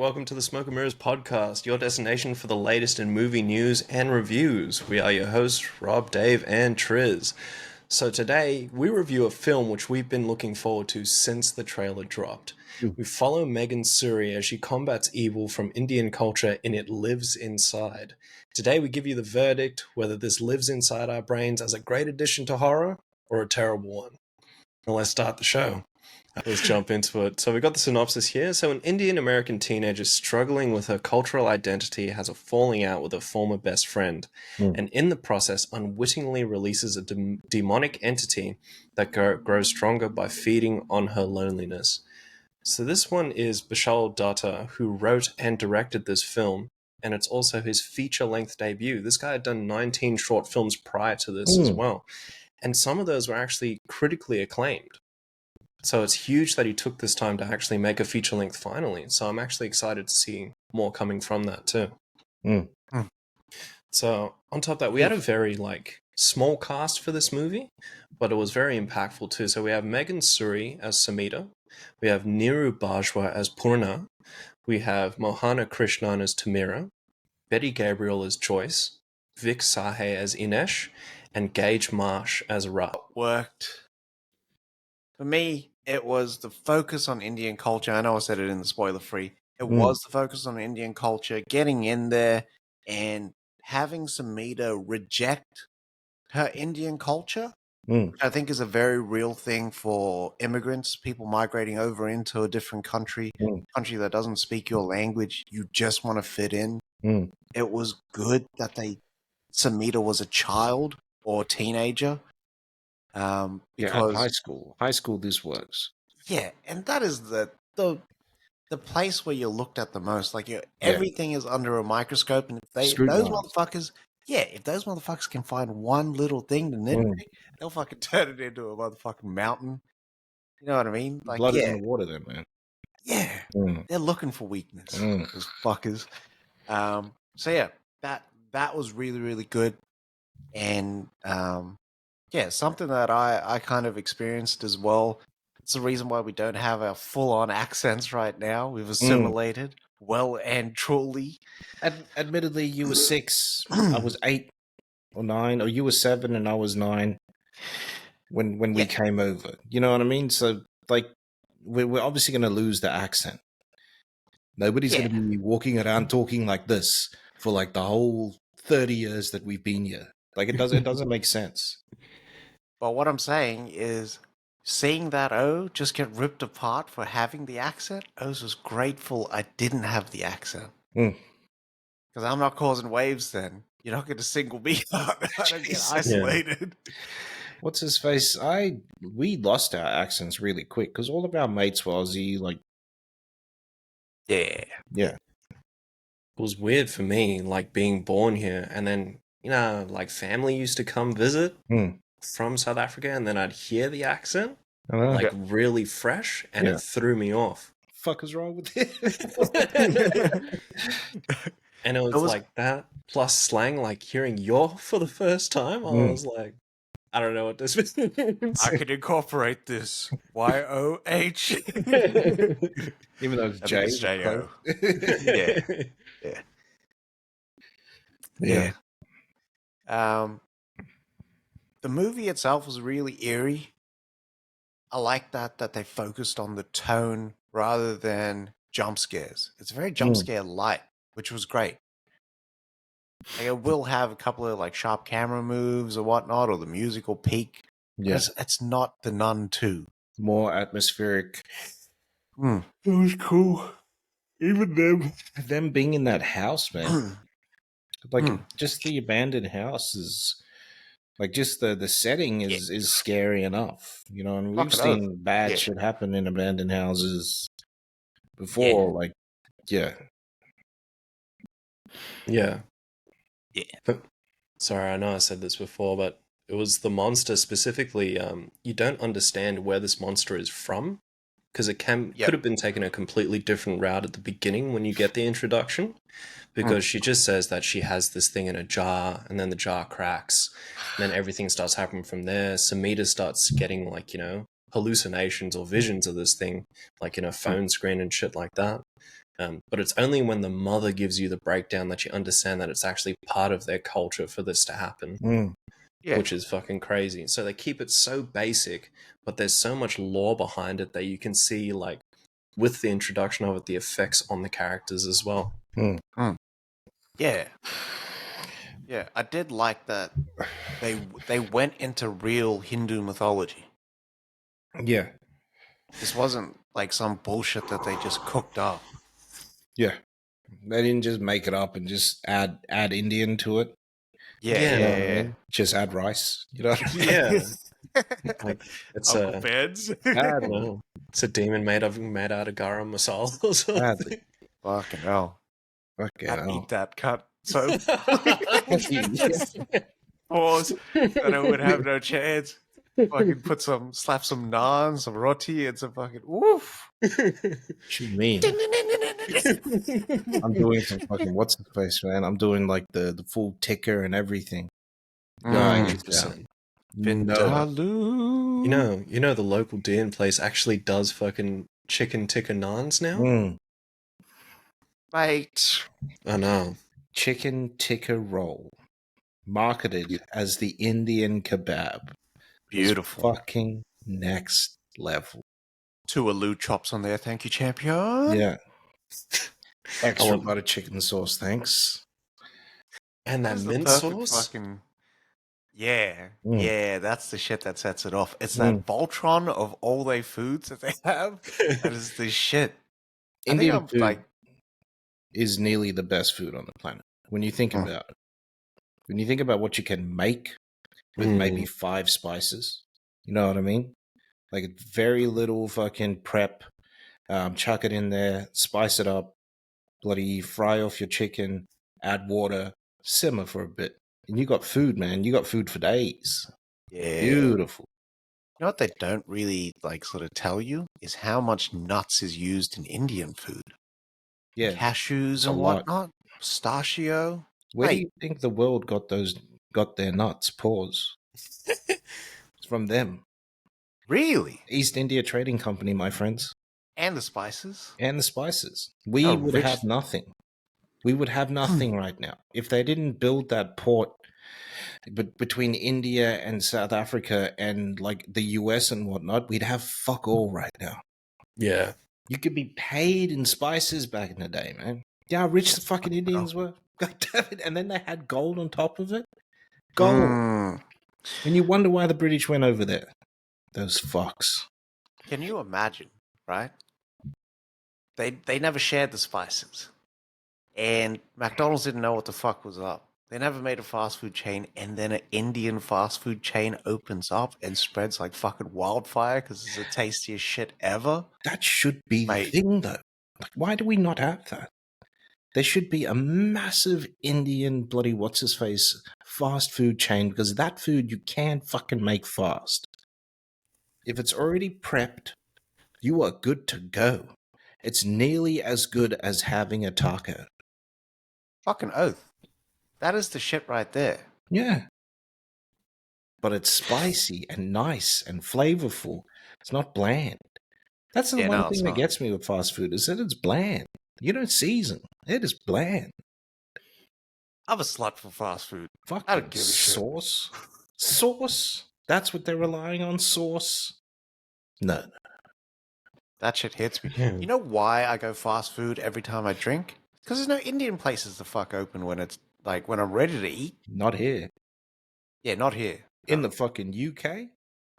welcome to the Smoke and Mirrors podcast, your destination for the latest in movie news and reviews. We are your hosts, Rob, Dave, and Triz. So today, we review a film which we've been looking forward to since the trailer dropped. We follow Megan Suri as she combats evil from Indian culture in It Lives Inside. Today, we give you the verdict whether this lives inside our brains as a great addition to horror or a terrible one. Now let's start the show. Let's jump into it. So we got the synopsis here. So an Indian-American teenager struggling with her cultural identity has a falling out with a former best friend, and in the process unwittingly releases a demonic entity that grows stronger by feeding on her loneliness. So this one is Bishal Dutta, who wrote and directed this film, and it's also his feature-length debut. This guy had done 19 short films prior to this as well, and some of those were actually critically acclaimed. So it's huge that he took this time to actually make a feature length finally. So I'm actually excited to see more coming from that too. So on top of that, we had a very small cast for this movie, but it was very impactful too. So we have Megan Suri as Samita. We have Niru Bajwa as Purna. We have Mohana Krishnan as Tamira. Betty Gabriel as Joyce. Vic Sahay as Inesh. And Gage Marsh as Ra. Worked. For me, it was the focus on Indian culture. I know I said it in the spoiler-free. It was the focus on Indian culture, getting in there and having Samita reject her Indian culture, which I think is a very real thing for immigrants, people migrating over into a different country, country that doesn't speak your language. You just want to fit in. It was good that Samita was a child or teenager. Because high school, this works. Yeah, and that is the place where you're looked at the most. Everything is under a microscope, and if those motherfuckers can find one little thing to nitpick, they'll fucking turn it into a motherfucking mountain. You know what I mean? Blood in the water, then, man. Yeah, they're looking for weakness, those fuckers. So yeah, that was really, really good, and yeah, something that I kind of experienced as well. It's the reason why we don't have our full-on accents right now. We've assimilated well and truly. Admittedly, you were 6, I was 8 or 9, or you were 7 and I was 9 when we came over. You know what I mean? So, we're obviously going to lose the accent. Nobody's going to be walking around talking like this for the whole 30 years that we've been here. It doesn't make sense. But what I'm saying is, seeing that O just get ripped apart for having the accent, I was just grateful I didn't have the accent. Because I'm not causing waves then. You're not going to single me out. I don't get isolated. What's his face? We lost our accents really quick because all of our mates were Aussie, Yeah. Yeah. It was weird for me, being born here, and then, family used to come visit from South Africa, and then I'd hear the accent, really fresh, and it threw me off. Fuck is wrong with it? And it was like that, plus slang, hearing "yo" for the first time, I was like, I don't know what this means. I could incorporate this. Y-O-H. Even though it's J. J-O. Yeah. The movie itself was really eerie. I like that they focused on the tone rather than jump scares. It's very jump scare light, which was great. It will have a couple of sharp camera moves or whatnot, or the music will peak. Yeah. It's not The Nun 2. More atmospheric. It was cool. Even them being in that house, man. Just the abandoned house is just the setting is scary enough, you know. And we've seen bad shit happen in abandoned houses before. Yeah. Sorry, I know I said this before, but it was the monster specifically. You don't understand where this monster is from, because it could have been taken a completely different route at the beginning when you get the introduction, because she just says that she has this thing in a jar, and then the jar cracks, and then everything starts happening from there. Samita starts getting hallucinations or visions of this thing, like in a phone screen and shit like that. But it's only when the mother gives you the breakdown that you understand that it's actually part of their culture for this to happen, which is fucking crazy. So they keep it so basic, but there's so much lore behind it that you can see, like, with the introduction of it, the effects on the characters as well. Yeah. Yeah, I did like that they went into real Hindu mythology. Yeah. This wasn't like some bullshit that they just cooked up. Yeah. They didn't just make it up and just add Indian to it. Yeah, You know what I yeah. mean? Just add rice. You know what I mean? Yeah. Like, it's Uncle a Ben's. no, it's a demon made out of garam masala or something. Badly. Fucking hell. Fucking I'd hell. eat that cut. So Yes. pause. Then I would have no chance. Fucking slap some naan, some roti, and some fucking woof. What you mean? I'm doing some fucking what's the face, man? I'm doing like the full ticker and everything. Yeah, 100%. no. Vindaloo. You know the local Dean place actually does fucking chicken tikka naans now? Mate. I know. Chicken tikka roll, marketed as the Indian kebab. Beautiful. Fucking next level. 2 aloo chops on there. Thank you, champion. Yeah. Extra want- butter chicken sauce, thanks. And that That's the mint perfect sauce? fucking... Yeah. Mm. Yeah, that's the shit that sets it off. It's that Voltron of all their foods that they have. That is the shit. Indian food like... is nearly the best food on the planet. When you think about it. When you think about what you can make with maybe 5 spices, you know what I mean? Like very little fucking prep. Chuck it in there, spice it up, bloody fry off your chicken, add water, simmer for a bit. And you got food, man. You got food for days. Yeah. Beautiful. You know what they don't really like sort of tell you is how much nuts is used in Indian food. Yeah. Cashews a and lot. whatnot. Pistachio. Where do Mate. you think the world got their nuts? Pause. It's from them. Really? East India Trading Company, my friends. And the spices. And the spices. We How would rich- have nothing. We would have nothing right now. If they didn't build that port between India and South Africa and like the US and whatnot, we'd have fuck all right now. Yeah. You could be paid in spices back in the day, man. Yeah, how rich the fucking Indians were. God damn it. And then they had gold on top of it. Gold. And you wonder why the British went over there. Those fucks. Can you imagine, right? They never shared the spices. And McDonald's didn't know what the fuck was up. They never made a fast food chain, and then an Indian fast food chain opens up and spreads like fucking wildfire because it's the tastiest shit ever. That should be the thing, though. Like, why do we not have that? There should be a massive Indian bloody what's-his-face fast food chain because that food you can't fucking make fast. If it's already prepped, you are good to go. It's nearly as good as having a taco. Fucking oath. That is the shit right there. Yeah. But it's spicy and nice and flavorful. It's not bland. That's the one thing that gets me with fast food is that it's bland. You don't season. It is bland. I'm a slut for fast food. Fucking I don't give a shit. sauce. Sauce? That's what they're relying on? Sauce? No. That shit hits me. You know why I go fast food every time I drink? Because there's no Indian places to fuck open when it's like when I'm ready to eat. Not here. Yeah, not here. In the fucking UK?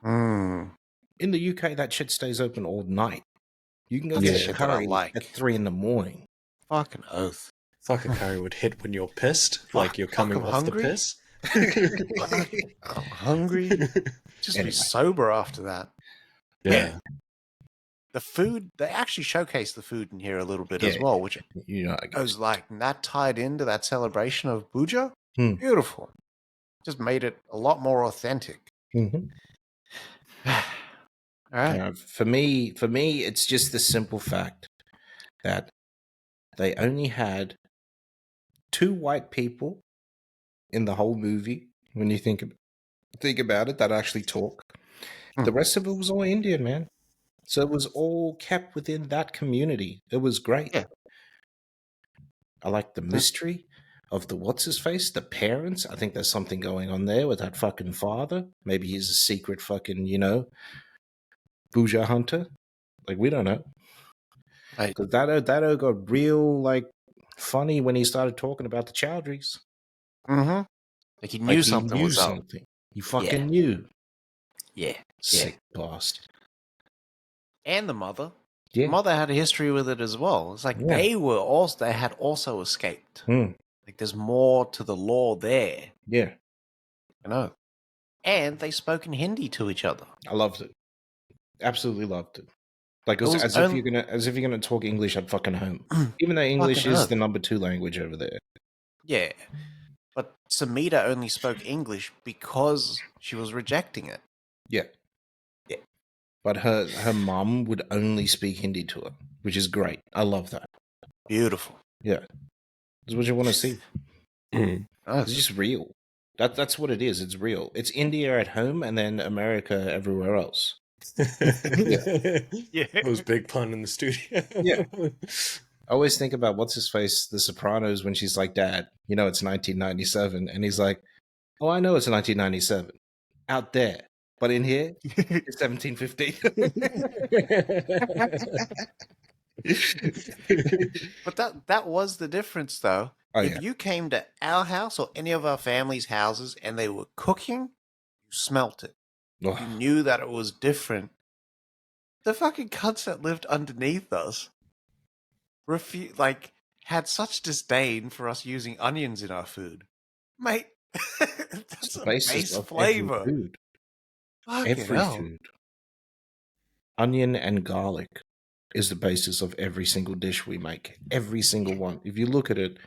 In the UK, that shit stays open all night. You can go get a curry at 3 a.m. Fucking oath. Fucking curry would hit when you're pissed, like you're coming off hungry? the piss. I'm hungry. Just be sober after that. Yeah. The food, they actually showcase the food in here a little bit as well, which goes like that tied into that celebration of Puja. Beautiful. Just made it a lot more authentic. Mm-hmm. All right. For me, it's just the simple fact that they only had 2 white people in the whole movie. When you think about it, that actually talk, The rest of it was all Indian, man. So it was all kept within that community. It was great. Yeah. I like the mystery of the what's his face, the parents. I think there's something going on there with that fucking father. Maybe he's a secret fucking, bouger hunter. Like, we don't know. Right. Because that got real, like, funny when he started talking about the Chowdhuries. Mm-hmm. Like he knew something was up. Something. He fucking knew. Yeah. Sick bastard. And the mother. Yeah. The mother had a history with it as well. It's like they had also escaped. Like there's more to the law there. Yeah. And they spoke in Hindi to each other. I loved it. Absolutely loved it. Like as if you're gonna talk English at fucking home. Even though English is the number 2 language over there. Yeah. But Samita only spoke English because she was rejecting it. Yeah. Yeah. But her mum would only speak Hindi to her, which is great. I love that. Beautiful. Yeah. That's what you want to see. Oh. It's just real. That's what it is. It's real. It's India at home and then America everywhere else. Yeah. It was big pun in the studio. Yeah. I always think about what's his face, The Sopranos, when she's like, Dad, it's 1997. And he's like, oh, I know it's 1997 out there. But in here, it's 1750. But that was the difference, though. If you came to our house or any of our family's houses and they were cooking, you smelt it. You knew that it was different. The fucking cunts that lived underneath us had such disdain for us using onions in our food. Mate, that's a base flavor. Every food. Every food. Onion and garlic is the basis of every single dish we make. Every single one. If you look at it,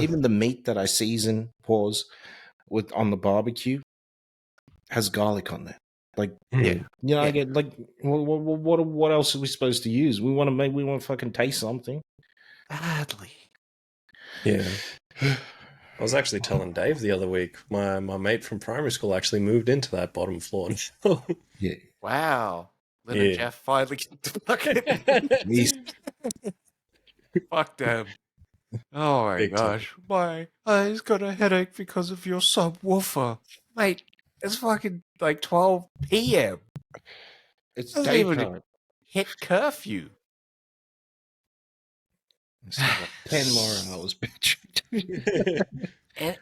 even the meat that I season, on the barbecue has garlic on there. Like, I get like, what else are we supposed to use? We want to fucking taste something. Badly. Yeah. I was actually telling Dave the other week, my mate from primary school actually moved into that bottom floor. Yeah. Wow. Lynn and Jeff finally get to fucking... Fuck them. Oh my gosh. My eyes got a headache because of your subwoofer. Mate, it's fucking like 12 p.m. It's daytime. Hit curfew. 10 more hours, bitch.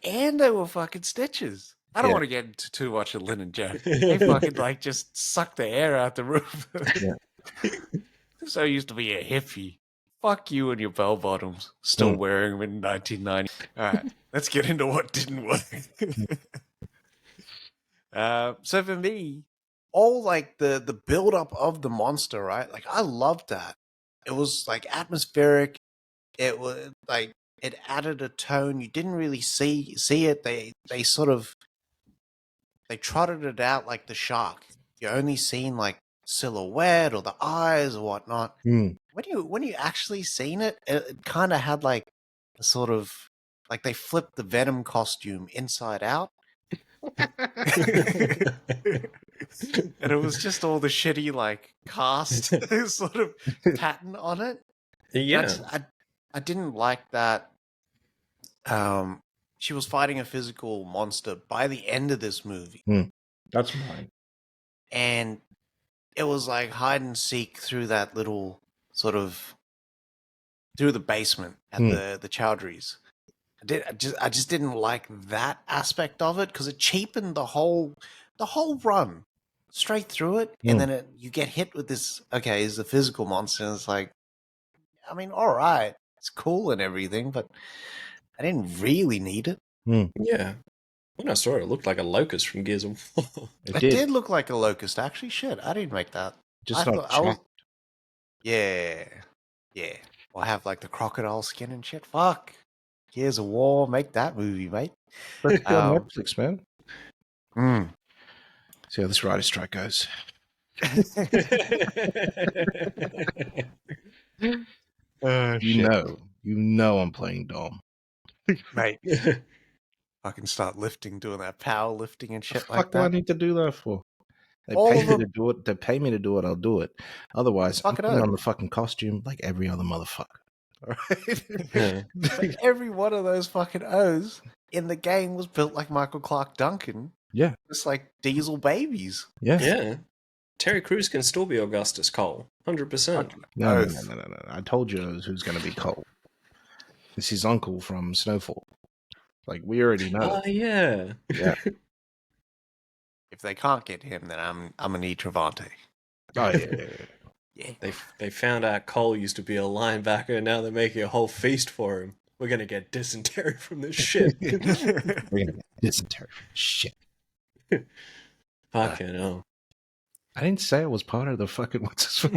and they were fucking stitches. I don't want to get into too much of Lynn and Jeff. They fucking just suck the air out the roof. So used to be a hippie. Fuck you and your bell bottoms. Still wearing them in 1990. All right, let's get into what didn't work. So for me, all the build up of the monster, right? Like I loved that. It was like atmospheric. It was like it added a tone. You didn't really see it. They trotted it out like the shark. You only seen like silhouette or the eyes or whatnot. When you actually seen it, it kind of had like a sort of like they flipped the Venom costume inside out. And it was just all the shitty like cast sort of pattern on it. Yeah. I didn't like that. She was fighting a physical monster by the end of this movie. That's fine. And it was like hide and seek through that little sort of through the basement at the Chowdhuries. I just didn't like that aspect of it because it cheapened the whole run straight through it, and then you get hit with this. Okay, is a physical monster, and it's like, I mean, all right, it's cool and everything, but I didn't really need it. Yeah, when I saw it, it looked like a locust from Gears of War. It did look like a locust, actually. Shit, I didn't make that. Yeah. Well, I have like the crocodile skin and shit. Fuck. Gears of War, make that movie, mate. On Netflix, man. See how this writer strike goes. You know I'm playing Dom. Mate. I can start lifting, doing that power lifting and shit what the like fuck do I that. need to do that for? They All pay of me them. to do it. They pay me to do it. I'll do it. Otherwise, I'm Fuck it putting up. on the fucking costume like every other motherfucker. All right. Yeah. But every one of those fucking O's in the game was built like Michael Clark Duncan. Yeah. Just like diesel babies. Yeah. Yeah. Terry Crews can still be Augustus Cole. 100%. No. Oath. I told you who's going to be Cole. It's his uncle from Snowfall. Like, we already know. Oh, yeah. Yeah. If they can't get him, then I'm gonna need Travante. Oh, yeah. Yeah. They found out Cole used to be a linebacker, and now they're making a whole feast for him. We're going to get dysentery from this shit. We're going to get dysentery. Shit. Fucking hell. I didn't say I was part of the fucking, what's this?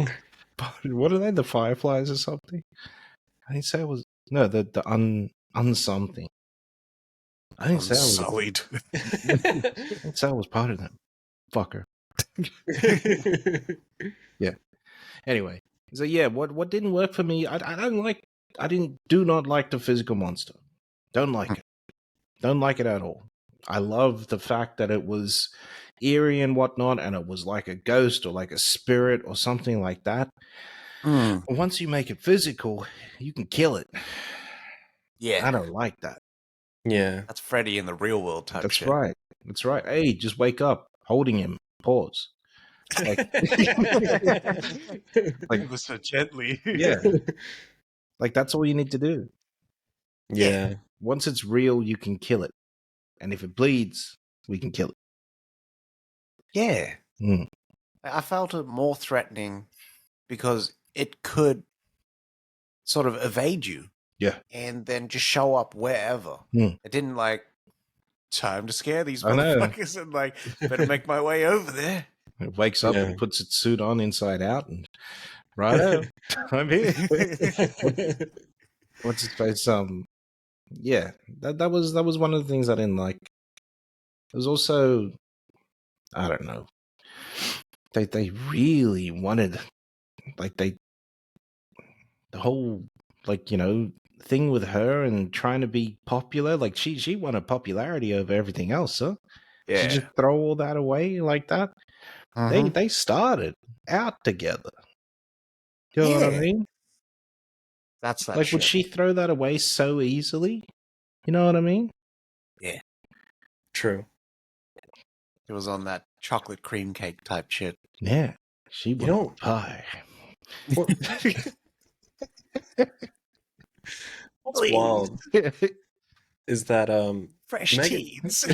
What are they? The Fireflies or something? I didn't say I was, no, the unsomething. I didn't say I was. Sullied. I didn't say I was part of them. Fucker. Yeah. Anyway, so yeah, what didn't work for me? Do not like the physical monster. Don't like it. Don't like it at all. I love the fact that it was eerie and whatnot, and it was like a ghost or like a spirit or something like that. Mm. Once you make it physical, you can kill it. Yeah. I don't like that. Yeah. That's Freddy in the real world type That's shit. right. That's right. Hey, just wake up, holding him. Pause. Like, Like so gently. yeah. Like, that's all you need to do. Yeah. Once it's real, you can kill it. And if it bleeds, we can kill it. Yeah. Mm. I felt it more threatening because it could sort of evade you. Yeah. And then just show up wherever. Mm. It didn't like, time to scare these I know. motherfuckers and like, better make my way over there. It wakes up Yeah. and puts its suit on inside out and right I'm here. What's his face? Yeah. That was one of the things I didn't like. It was also, I don't know. They really wanted, like, the whole, like, you know, thing with her and trying to be popular. Like, she wanted popularity over everything else, huh? Yeah. She just throw all that away like that. Mhm. They started out together. You know what I Yeah. mean? That's that Like, shit. would she throw that away so easily? You know what I mean? True. It was on that chocolate cream cake type shit. Yeah. She wanted know- pie. What's wild is that Fresh Megan- teens.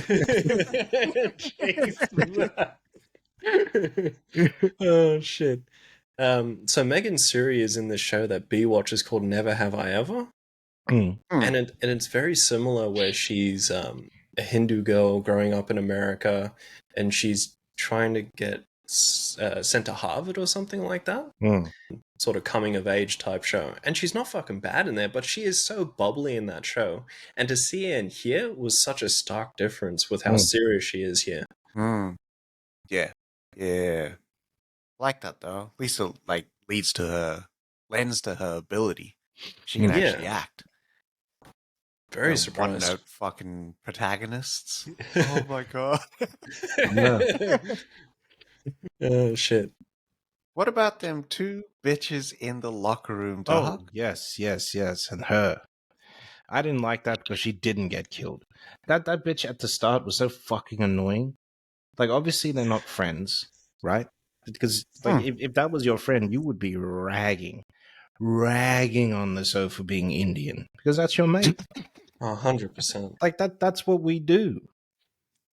Oh shit. So Megan Suri is in this show that B watches called Never Have I Ever. Mm. And it's very similar where she's a Hindu girl growing up in America and she's trying to get sent to Harvard or something like that. Mm. Sort of coming of age type show. And she's not fucking bad in there, but she is so bubbly in that show. And to see her in here was such a stark difference with how serious she is here. Yeah. Yeah. Like that though. At least it like lends to her ability. She can actually act. Very One surprised. note fucking protagonists. Oh my god. Oh shit. What about them two bitches in the locker room, Oh, dog? yes. And her. I didn't like that because she didn't get killed. That bitch at the start was so fucking annoying. Like, obviously they're not friends, right? Because like if that was your friend, you would be ragging on the sofa being Indian because that's your mate. 100%. Like that's what we do.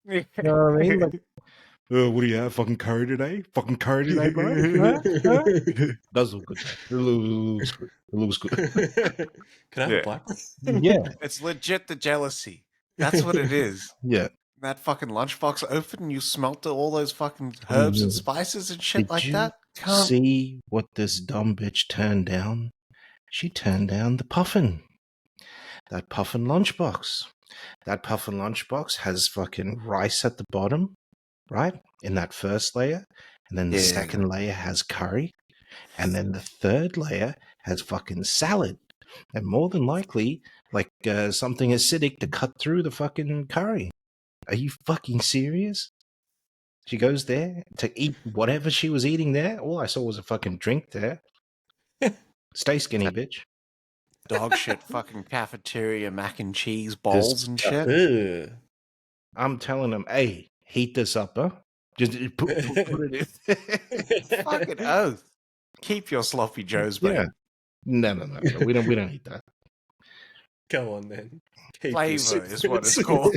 You know what I mean? Like, what do you have? Fucking curry today? Fucking curry today, bro? Huh? Does look good. It looks good. Can I have a black one? Yeah. It's legit the jealousy. That's what it is. Yeah. That fucking lunchbox open and you smelt all those fucking herbs and spices and shit Did like you that. see what this dumb bitch turned down? She turned down the puffin. That puffin lunchbox. That puffin lunchbox has fucking rice at the bottom, right? In that first layer. And then the second layer has curry. And then the third layer has fucking salad. And more than likely, like something acidic to cut through the fucking curry. Are you fucking serious? She goes there to eat whatever she was eating there. All I saw was a fucking drink there. Stay skinny, bitch. Dog shit, fucking cafeteria mac and cheese bowls and shit. Ugh. I'm telling them, hey, heat this up, huh? Just put it in. Fucking oath. Keep your sloppy joes, mate. Yeah. No. We don't need that. Go on then. Keep Flavor this. is what it's called.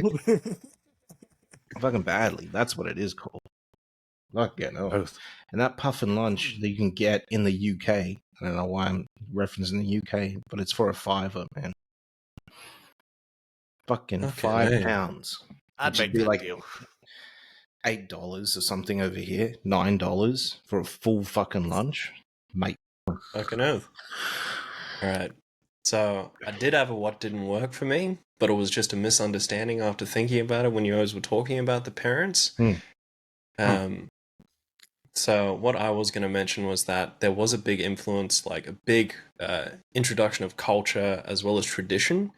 Fucking badly. That's what it is called. Not getting oath. And that puffin lunch that you can get in the UK, I don't know why I'm referencing the UK, but it's for a $5, man. Fucking Okay. £5. I'd Which would make be that like deal. $8 or something over here. $9 for a full fucking lunch, mate. Fucking oath. All right. So I did have a what didn't work for me, but it was just a misunderstanding after thinking about it when you guys were talking about the parents. So what I was going to mention was that there was a big influence, like a big introduction of culture as well as tradition.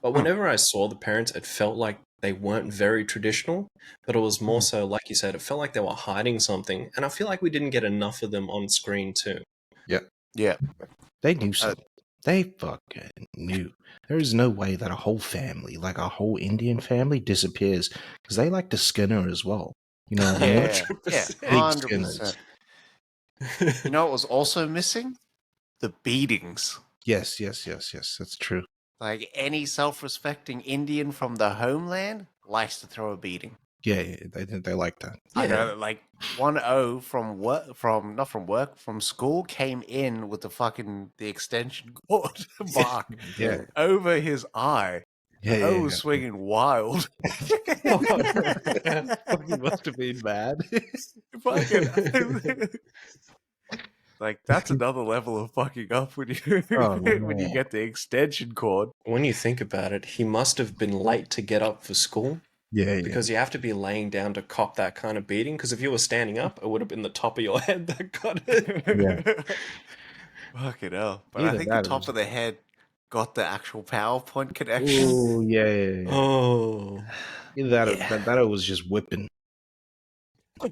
But whenever I saw the parents, it felt like they weren't very traditional, but it was more so, like you said, it felt like they were hiding something. And I feel like we didn't get enough of them on screen too. Yeah. They knew something. They fucking knew. There is no way that a whole family, like a whole Indian family, disappears because they like to skinner as well. You know what I mean? Yeah. 100%. Yeah. 100%. You know what was also missing? The beatings. Yes. That's true. Like any self-respecting Indian from the homeland likes to throw a beating. Yeah, they like that. I know, like 1-0 from work, from school came in with the extension cord mark Yeah. over his eye. Yeah. Was swinging wild. Fucking must have been mad. Fucking. Like that's another level of fucking up when you when you get the extension cord. When you think about it, he must have been late to get up for school. Yeah. Because you have to be laying down to cop that kind of beating. Because if you were standing up, it would have been the top of your head that got it. Yeah. Fucking hell. But Either I think that the or top of the head got the actual PowerPoint connection. Oh, yeah. Oh. Either that or was just whipping.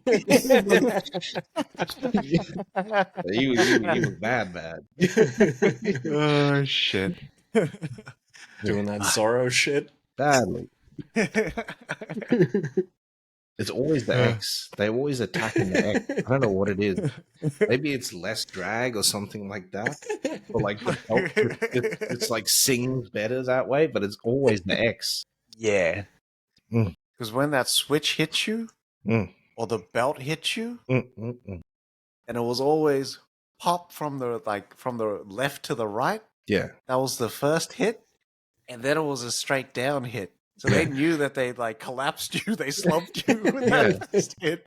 He was bad. Oh, shit. Doing that Zorro shit. Badly. It's always the X. They're always attacking the X. I don't know what it is. Maybe it's less drag or something like that. But like the belt, it's like sings better that way, but it's always the X. Yeah. Because when that switch hits you, or the belt hits you, and it was always pop from the left to the right. Yeah. That was the first hit, and then it was a straight down hit. So they knew that they like collapsed you, they slumped you with that first hit.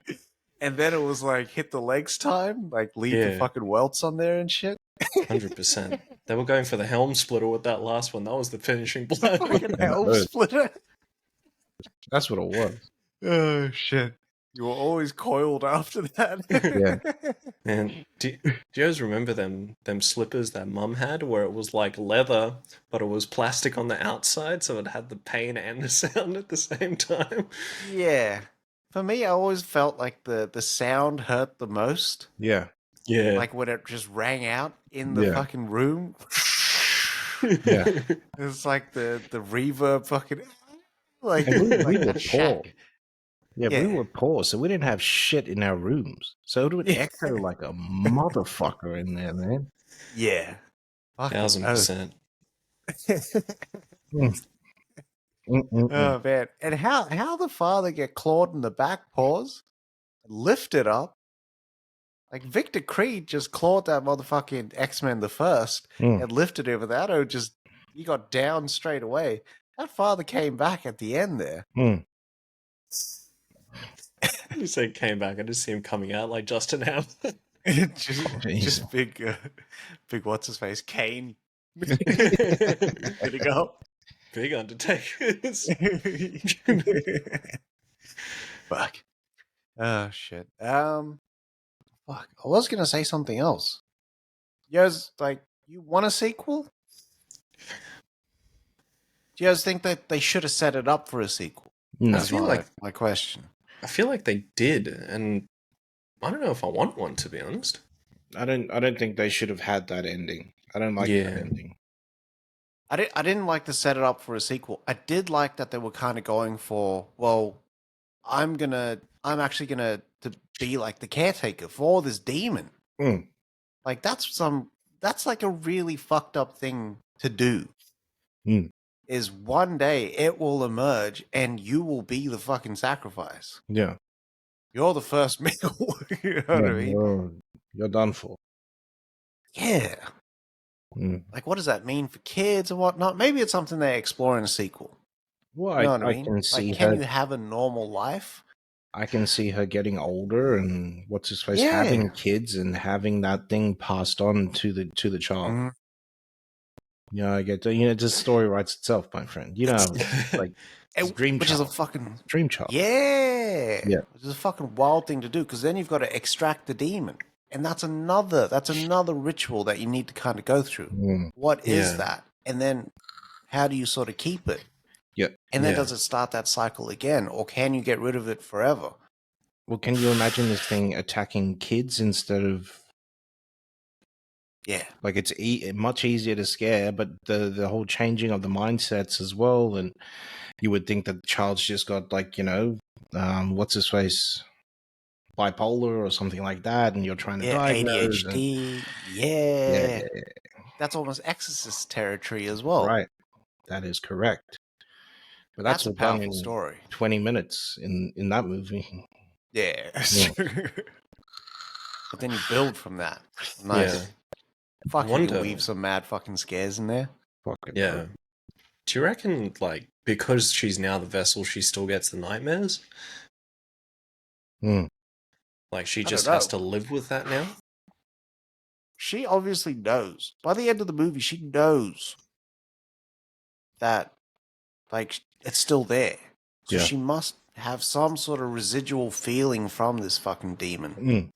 And then it was like hit the legs time, like leave the fucking welts on there and shit. 100%. They were going for the helm splitter with that last one. That was the finishing blow. Fucking helm splitter. That's what it was. Oh shit. You were always coiled after that. Yeah. And do you guys remember them slippers that Mum had, where it was like leather, but it was plastic on the outside, so it had the pain and the sound at the same time? Yeah. For me, I always felt like the sound hurt the most. Yeah. Yeah. Like when it just rang out in the fucking room. Yeah. It's like the reverb fucking like, we were poor. shack. Yeah, we were poor, so we didn't have shit in our rooms. So it would echo like a motherfucker in there, man. Yeah. 1000%. Oh man. And how the father get clawed in the back paws, lifted up. Like Victor Creed just clawed that motherfucking X-Men the first and lifted him without it. Just he got down straight away. That father came back at the end there. You said came back. I just see him coming out like Justin Hammer. just big what's his face Kane. Getting up. Big undertakers. Fuck. Oh shit. Fuck. I was gonna say something else. You guys you want a sequel? Do you guys think that they should have set it up for a sequel? No. That's my question. I feel like they did, and I don't know if I want one, to be honest. I don't think they should have had that ending. I don't like that Yeah. ending. I didn't like to set it up for a sequel. I did like that they were kind of going for, well, I'm actually gonna to be like the caretaker for this demon. Mm. Like that's like a really fucked up thing to do. Mm. Is one day it will emerge and you will be the fucking sacrifice. Yeah. You're the first meal. You know what Yeah, I mean? you're done for. Yeah. Mm. Like, what does that mean for kids and whatnot? Maybe it's something they explore in a sequel. Well, You know what I I mean? can Like, see can her. you have a normal life? I can see her getting older and what's his face Yeah. having kids and having that thing passed on to the child. Mhm. You know, I get the story writes itself, my friend. You know, like it's dream Which child. is a fucking Dream child. yeah. Yeah. Which is a fucking wild thing to do because then you've got to extract the demon, and that's another ritual that you need to kind of go through. Mm. What is Yeah. that? And then how do you sort of keep it? Yeah. And then Yeah. does it start that cycle again, or can you get rid of it forever? Well, can you imagine this thing attacking kids instead of Yeah. like it's much easier to scare, but the whole changing of the mindsets as well, and you would think that the child's just got like what's his face bipolar or something like that, and you're trying to Yeah, diagnose and ADHD. yeah, Yeah. That's almost Exorcist territory as well. right, that is correct. But that's That's a all done powerful in story. 20 minutes in that movie. Yeah. Yeah. But then you build from that. Yeah. Nice. Fuck yeah, you Wonder. weave some mad fucking scares in there. Fucking Yeah. Do you reckon, like, because she's now the vessel, she still gets the nightmares? Mm. Like, she I just don't has know. to live with that now? She obviously knows. By the end of the movie, she knows that, like, it's still there. So Yeah. she must have some sort of residual feeling from this fucking demon. Mm.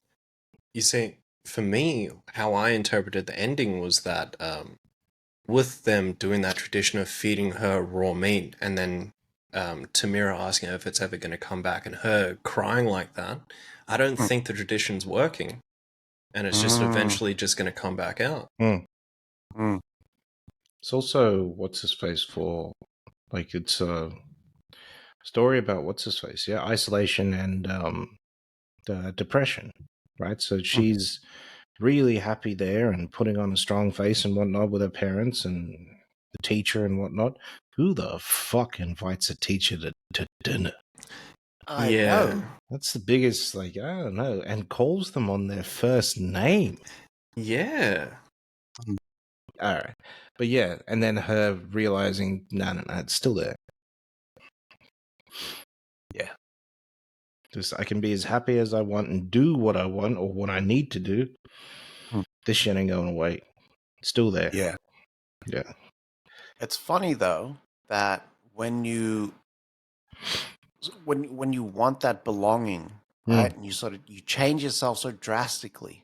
You see, for me, how I interpreted the ending was that with them doing that tradition of feeding her raw meat and then Tamira asking her if it's ever going to come back and her crying like that, I don't think the tradition's working. And it's just eventually just going to come back out. Mm. Mm. It's also what's his face for like it's a story about what's his face, yeah, isolation and depression, right? So she's really happy there and putting on a strong face and whatnot with her parents and the teacher and whatnot. Who the fuck invites a teacher to dinner? I know. That's the biggest, like, I don't know, and calls them on their first name. Yeah. All right. But yeah, and then her realizing, no, it's still there. Yeah. Just I can be as happy as I want and do what I want or what I need to do. This shit ain't going away. It's still there. Yeah. Yeah. It's funny though that when you want that belonging, right? And you change yourself so drastically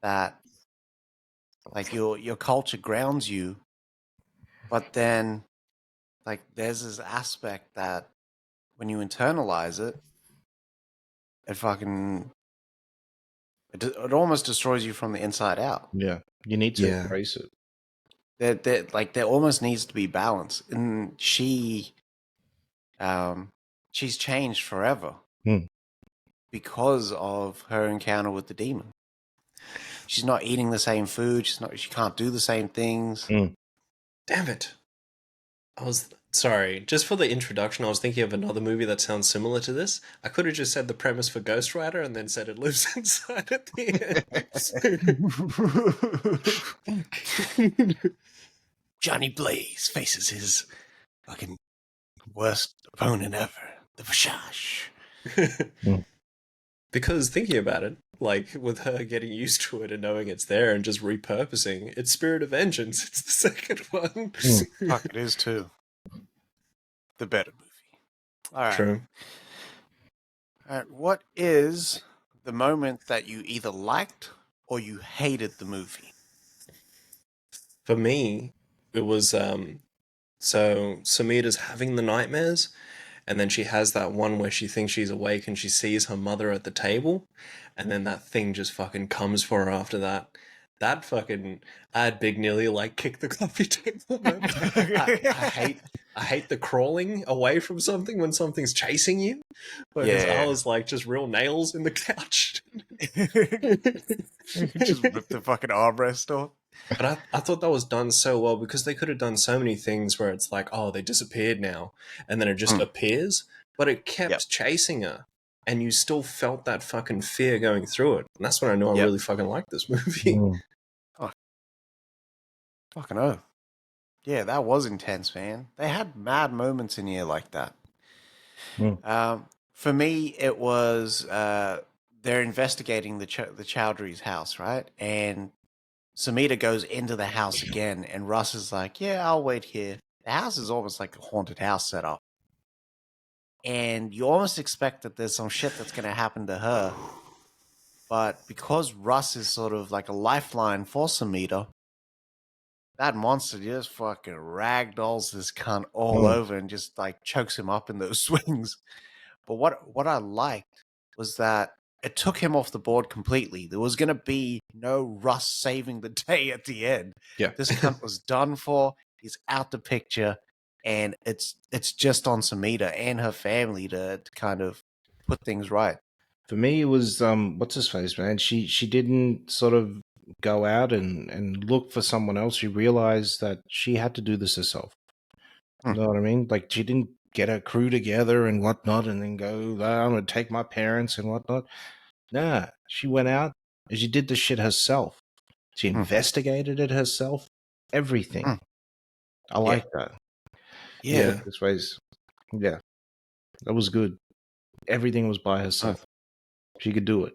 that like your culture grounds you, but then like there's this aspect that when you internalize it, it almost destroys you from the inside out. Yeah. You need to embrace it. There almost needs to be balance, and she's changed forever because of her encounter with the demon. She's not eating the same food. She can't do the same things. Damn it. I was sorry. Just for the introduction, I was thinking of another movie that sounds similar to this. I could have just said the premise for Ghost Rider and then said it lives inside at the end. Johnny Blaze faces his fucking worst opponent ever, the Vishash. Because thinking about it, like with her getting used to it and knowing it's there and just repurposing, it's Spirit of Vengeance. It's the second one. Fuck, it is too. The better movie. All right. True. All right. What is the moment that you either liked or you hated the movie? For me, it was so Samita's having the nightmares, and then she has that one where she thinks she's awake and she sees her mother at the table, and then that thing just fucking comes for her after that. That fucking, I'd big nearly like kick the coffee table, man. I hate the crawling away from something when something's chasing you, because I Yeah. was like just real nails in the couch. Just rip the fucking armrest off. But I thought that was done so well, because they could have done so many things where it's like, oh, they disappeared now, and then it just appears, but it kept chasing her, and you still felt that fucking fear going through it. And that's when I knew I really fucking liked this movie. Oh, fucking oh. Yeah, that was intense, man. They had mad moments in here like that. For me, it was they're investigating the Chowdhury's house, right? And Samita goes into the house again, and Russ is like, yeah, I'll wait here. The house is almost like a haunted house set up. And you almost expect that there's some shit that's going to happen to her. But because Russ is sort of like a lifeline for Samita, that monster just fucking ragdolls this cunt all over and just like chokes him up in those swings. But what I liked was that it took him off the board completely. There was going to be no Russ saving the day at the end. Yeah. This cunt was done for. He's out the picture, and it's just on Samita and her family to kind of put things right. For me, it was what's his face, man. She didn't sort of go out and look for someone else. She realized that she had to do this herself. You know what I mean? Like, she didn't get a crew together and whatnot, and then go, I'm gonna take my parents and whatnot. Nah, she went out and she did the shit herself. She investigated it herself. Everything. I like that. Yeah. This ways. Yeah, that was good. Everything was by herself. She could do it.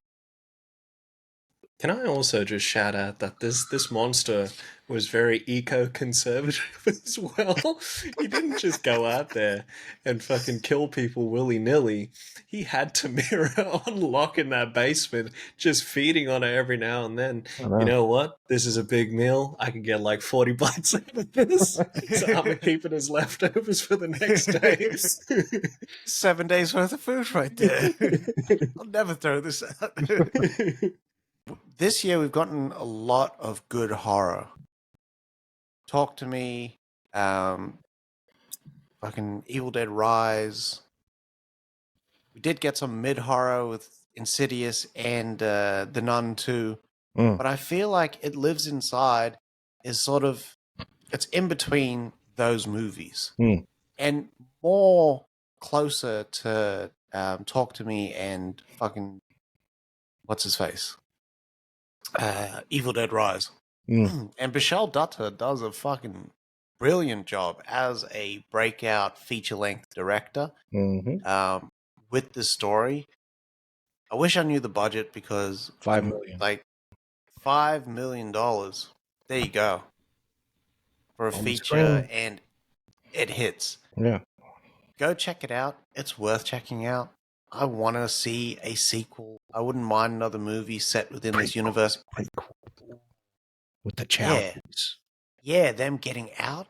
Can I also just shout out that this monster was very eco-conservative as well? He didn't just go out there and fucking kill people willy-nilly. He had Tamira on lock in that basement, just feeding on her every now and then. You know what? This is a big meal. I could get like 40 bites out of this. So I'm going to keep it as leftovers for the next day. 7 days worth of food right there. I'll never throw this out. This year we've gotten a lot of good horror. Talk to Me, fucking Evil Dead Rise. We did get some mid horror with Insidious and The Nun 2. But I feel like It Lives Inside is sort of, it's in between those movies. And more closer to Talk to Me and fucking, what's his face? Evil Dead Rise. And Bishal Dutta does a fucking brilliant job as a breakout feature-length director with the story. I wish I knew the budget, because $5 million. Like $5 million. There you go. For a On feature, and it hits. Yeah. Go check it out. It's worth checking out. I want to see a sequel. I wouldn't mind another movie set within this universe. With the Chowdhuries. Yeah, them getting out.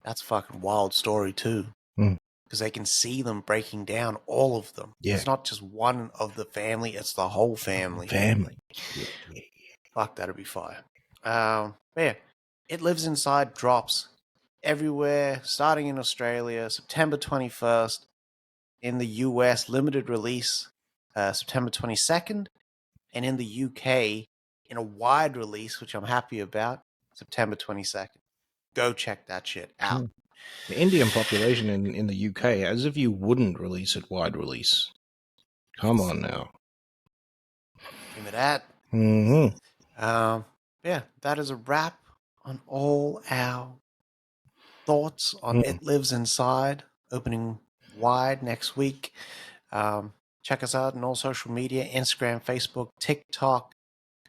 That's a fucking wild story too. Because they can see them breaking down, all of them. Yeah. It's not just one of the family, it's the whole family. Fuck, that'd be fire. Yeah. It Lives Inside drops everywhere, starting in Australia, September 21st. In the US, limited release, September 22nd. And in the UK, in a wide release, which I'm happy about, September 22nd. Go check that shit out. The Indian population in the UK, as if you wouldn't release it wide release. Come on now. Give me that. Yeah, that is a wrap on all our thoughts on It Lives Inside, opening wide next week. Check us out on all social media: Instagram, Facebook, TikTok,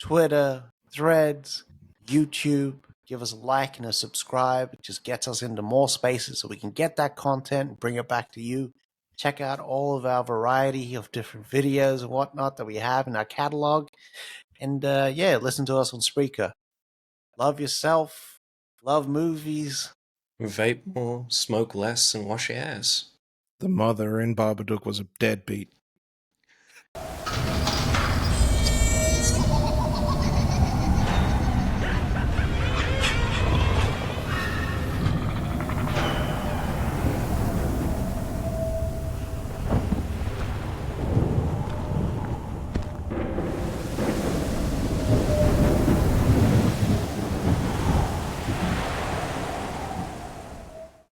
Twitter, Threads, YouTube. Give us a like and a subscribe. It just gets us into more spaces so we can get that content and bring it back to you. Check out all of our variety of different videos and whatnot that we have in our catalog. And yeah, listen to us on Spreaker. Love yourself. Love movies. Vape more, smoke less, and wash your ass. The mother in Babadook was a deadbeat.